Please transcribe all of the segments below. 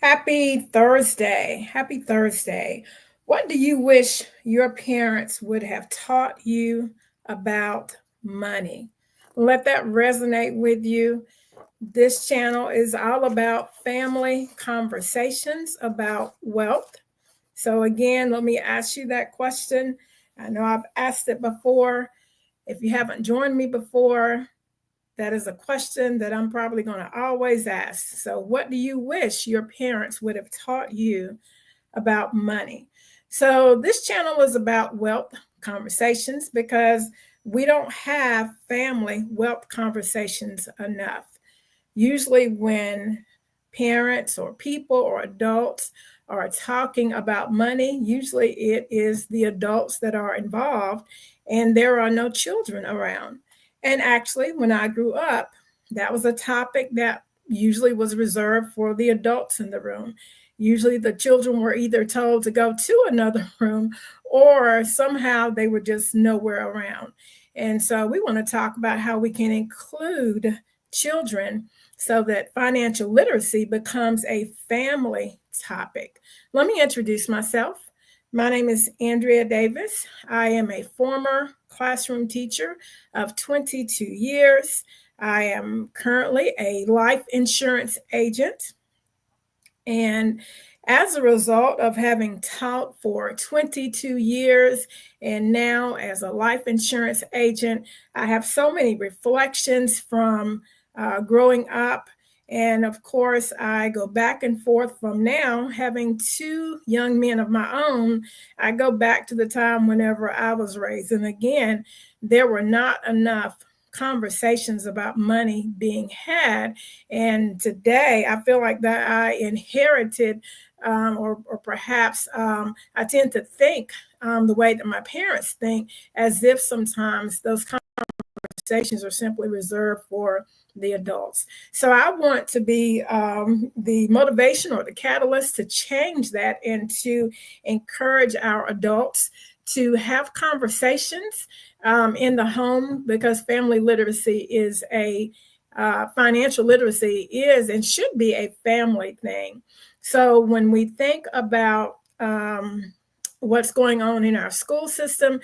Happy Thursday. Happy Thursday. What do you wish your parents would have taught you about money? Let that resonate with you. This channel is all about family conversations about wealth. So, again, let me ask you that question. I know I've asked it before. If you haven't joined me before, that is a question that I'm probably going to always ask. So, what do you wish your parents would have taught you about money? So, this channel is about wealth conversations because we don't have family wealth conversations enough. Usually, when parents or people or adults are talking about money, usually it is the adults that are involved and there are no children around. And actually, when I grew up, that was a topic that usually was reserved for the adults in the room. Usually, the children were either told to go to another room or somehow they were just nowhere around. And so, we want to talk about how we can include children so that financial literacy becomes a family topic. Let me introduce myself. My name is Andrea Davis. I am a former classroom teacher of 22 years. I am currently a life insurance agent. And as a result of having taught for 22 years and now as a life insurance agent, I have so many reflections from growing up. And of course, I go back and forth from now having two young men of my own. I go back to the time whenever I was raised. And again, there were not enough conversations about money being had. And today, I feel like that I inherited, or perhaps I tend to think the way that my parents think, as if sometimes those conversations are simply reserved for the adults. So I want to be the motivation or the catalyst to change that and to encourage our adults to have conversations in the home, because family literacy is a financial literacy is and should be a family thing. So when we think about what's going on in our school system,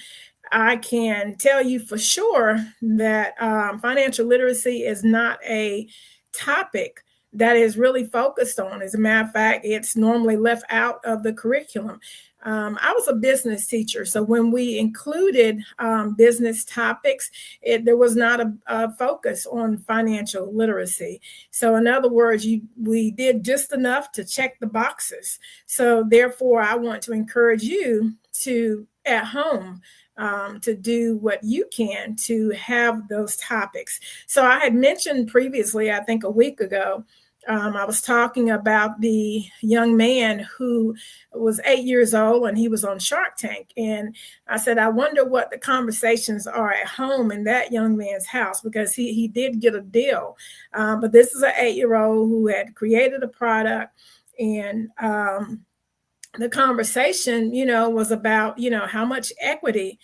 I can tell you for sure that financial literacy is not a topic that is really focused on. As a matter of fact, it's normally left out of the curriculum. I was a business teacher, so when we included business topics, there was not a focus on financial literacy. So, in other words, we did just enough to check the boxes. So, therefore, I want to encourage you to, at home, to do what you can to have those topics. So, I had mentioned previously, I think a week ago, I was talking about the young man who was 8 years old and he was on Shark Tank. And I said, I wonder what the conversations are at home in that young man's house, because he did get a deal. But this is an 8-year-old who had created a product, and the conversation, was about, how much equity.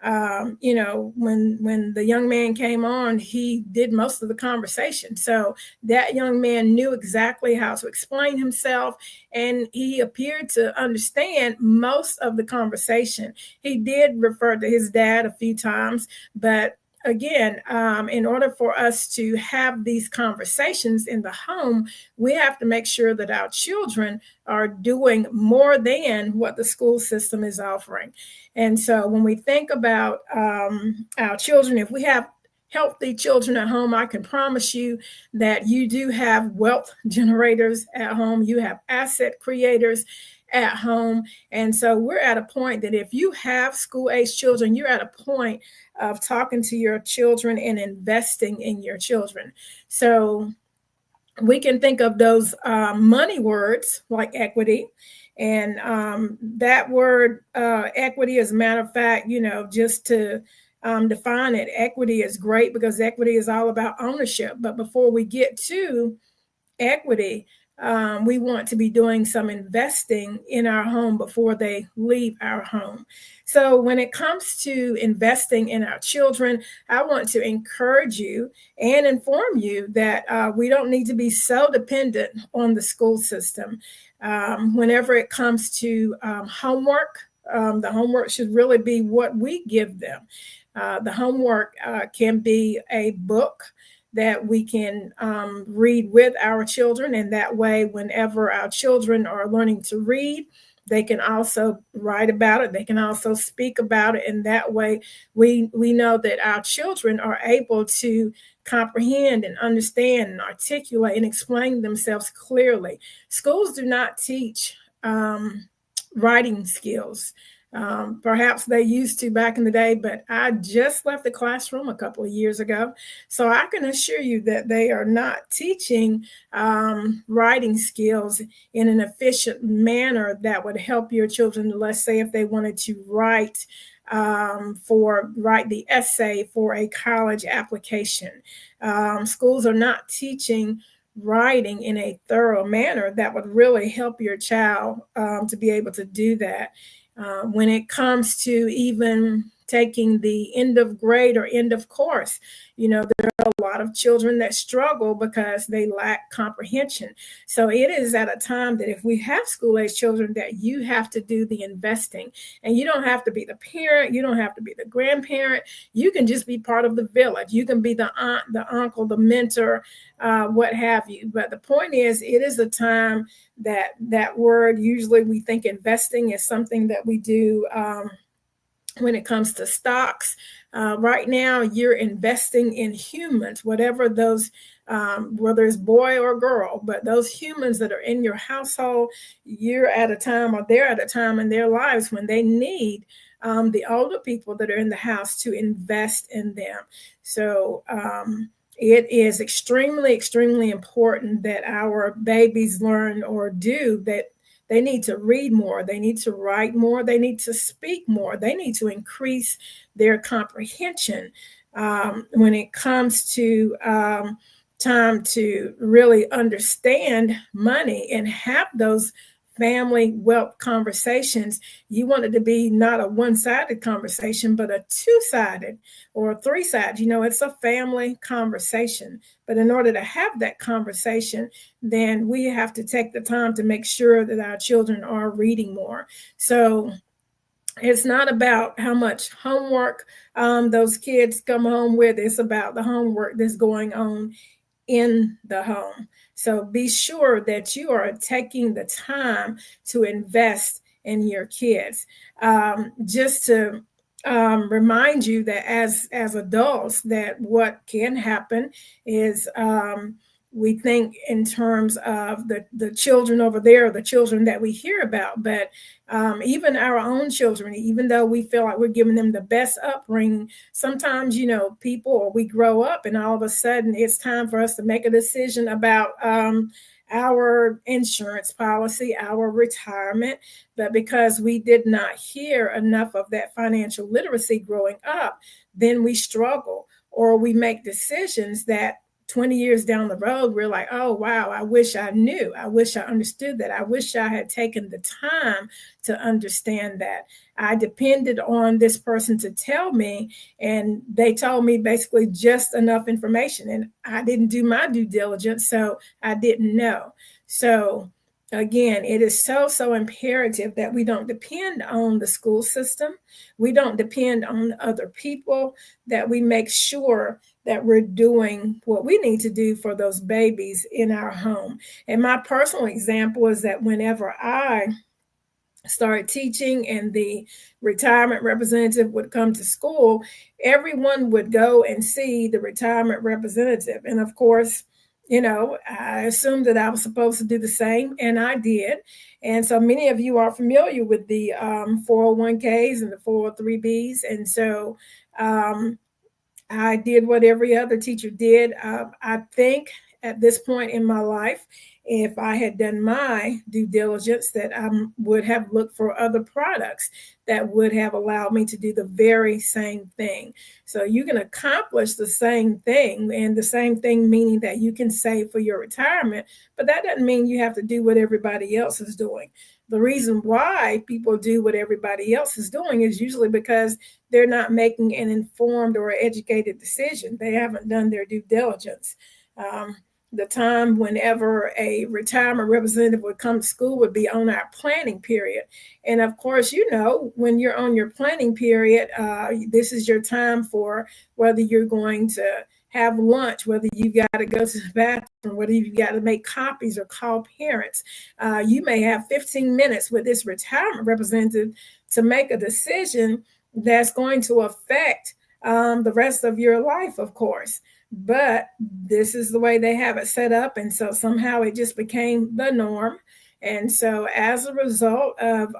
When the young man came on, he did most of the conversation. So that young man knew exactly how to explain himself, and he appeared to understand most of the conversation. He did refer to his dad a few times, but again, in order for us to have these conversations in the home, we have to make sure that our children are doing more than what the school system is offering. And so when we think about our children, if we have healthy children at home, I can promise you that you do have wealth generators at home. You have asset creators at home. And so we're at a point that if you have school age children, you're at a point of talking to your children and investing in your children. So we can think of those money words like equity. And that word equity, as a matter of fact, just to define it, equity is great because equity is all about ownership. But before we get to equity, we want to be doing some investing in our home before they leave our home. So, when it comes to investing in our children, I want to encourage you and inform you that we don't need to be so dependent on the school system. Whenever it comes to homework, the homework should really be what we give them. The homework can be a book that we can read with our children. And that way, whenever our children are learning to read, they can also write about it. They can also speak about it. And that way, we know that our children are able to comprehend and understand and articulate and explain themselves clearly. Schools do not teach writing skills. Perhaps they used to back in the day, but I just left the classroom a couple of years ago. So I can assure you that they are not teaching writing skills in an efficient manner that would help your children. Let's say if they wanted to write the essay for a college application. Schools are not teaching writing in a thorough manner that would really help your child to be able to do that. When it comes to even taking the end of grade or end of course, there are a lot of children that struggle because they lack comprehension. So it is at a time that if we have school age children, that you have to do the investing. And you don't have to be the parent, you don't have to be the grandparent. You can just be part of the village. You can be the aunt, the uncle, the mentor, what have you. But the point is, it is a time that word, usually we think investing is something that we do when it comes to stocks. Right now, you're investing in humans, whatever those, whether it's boy or girl, but those humans that are in your household, you're at a time, or they're at a time in their lives when they need the older people that are in the house to invest in them. So it is extremely, extremely important that our babies learn or do that. They need to read more. They need to write more. They need to speak more. They need to increase their comprehension when it comes to time to really understand money and have those family wealth conversations. You want it to be not a one-sided conversation, but a two-sided or a three-sided. It's a family conversation. But in order to have that conversation, then we have to take the time to make sure that our children are reading more. So it's not about how much homework those kids come home with. It's about the homework that's going on in the home. So be sure that you are taking the time to invest in your kids. Just to remind you that as adults, that what can happen is we think in terms of the children over there, the children that we hear about, but even our own children, even though we feel like we're giving them the best upbringing, sometimes, people, or we grow up and all of a sudden it's time for us to make a decision about our insurance policy, our retirement. But because we did not hear enough of that financial literacy growing up, then we struggle, or we make decisions that 20 years down the road, we're like, oh, wow, I wish I knew. I wish I understood that. I wish I had taken the time to understand that. I depended on this person to tell me, and they told me basically just enough information, and I didn't do my due diligence, so I didn't know. So again, it is so imperative that we don't depend on the school system. We don't depend on other people, that we make sure that we're doing what we need to do for those babies in our home. And my personal example is that whenever I started teaching and the retirement representative would come to school, everyone would go and see the retirement representative. And of course, I assumed that I was supposed to do the same, and I did. And so many of you are familiar with the 401ks and the 403bs. And so I did what every other teacher did. I think at this point in my life, if I had done my due diligence, that I would have looked for other products that would have allowed me to do the very same thing. So you can accomplish the same thing, and the same thing meaning that you can save for your retirement, but that doesn't mean you have to do what everybody else is doing. The reason why people do what everybody else is doing is usually because they're not making an informed or educated decision. They haven't done their due diligence. Um, the time whenever a retirement representative would come to school would be on our planning period. And of course, you know, when you're on your planning period, this is your time for whether you're going to have lunch, whether you got to go to the bathroom, whether you got to make copies or call parents. You may have 15 minutes with this retirement representative to make a decision that's going to affect the rest of your life, of course. But this is the way they have it set up. And so somehow it just became the norm. And so, as a result of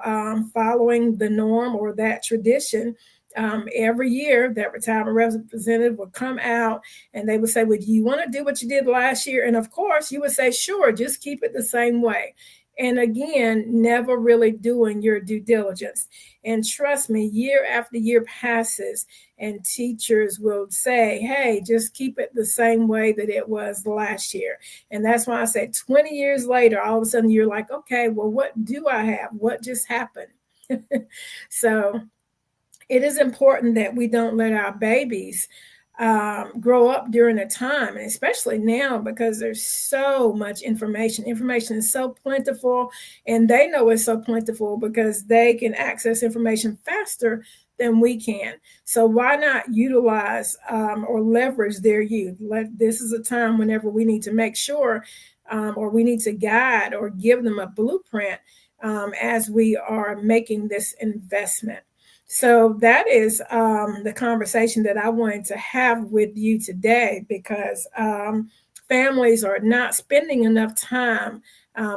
following the norm or that tradition, every year that retirement representative would come out and they would say, well, do you want to do what you did last year? And of course, you would say, sure, just keep it the same way. And again, never really doing your due diligence. And trust me, year after year passes, and teachers will say, hey, just keep it the same way that it was last year. And that's why I say 20 years later, all of a sudden you're like, okay, well, what do I have? What just happened? So it is important that we don't let our babies grow up during a time, and especially now because there's so much information. Information is so plentiful, and they know it's so plentiful because they can access information faster than we can. So why not utilize or leverage their youth? This is a time whenever we need to make sure, or we need to guide or give them a blueprint as we are making this investment. So that is the conversation that I wanted to have with you today, because families are not spending enough time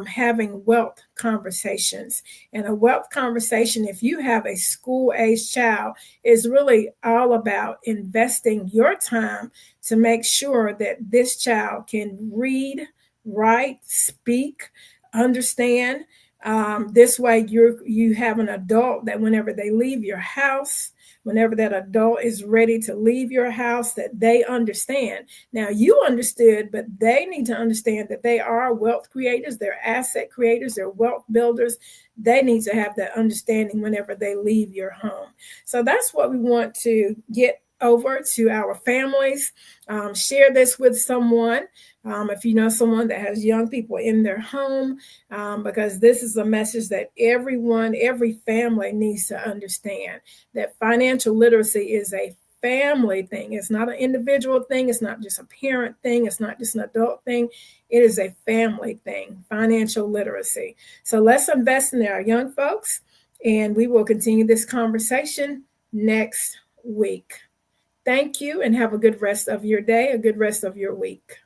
having wealth conversations. And a wealth conversation, if you have a school age child, is really all about investing your time to make sure that this child can read, write, speak, understand. This way, you have an adult that whenever they leave your house, whenever that adult is ready to leave your house, that they understand. Now, you understood, but they need to understand that they are wealth creators, they're asset creators, they're wealth builders. They need to have that understanding whenever they leave your home. So that's what we want to get over to our families. Share this with someone. If you know someone that has young people in their home, because this is a message that everyone, every family needs to understand, that financial literacy is a family thing. It's not an individual thing. It's not just a parent thing. It's not just an adult thing. It is a family thing, financial literacy. So let's invest in our young folks, and we will continue this conversation next week. Thank you, and have a good rest of your day, a good rest of your week.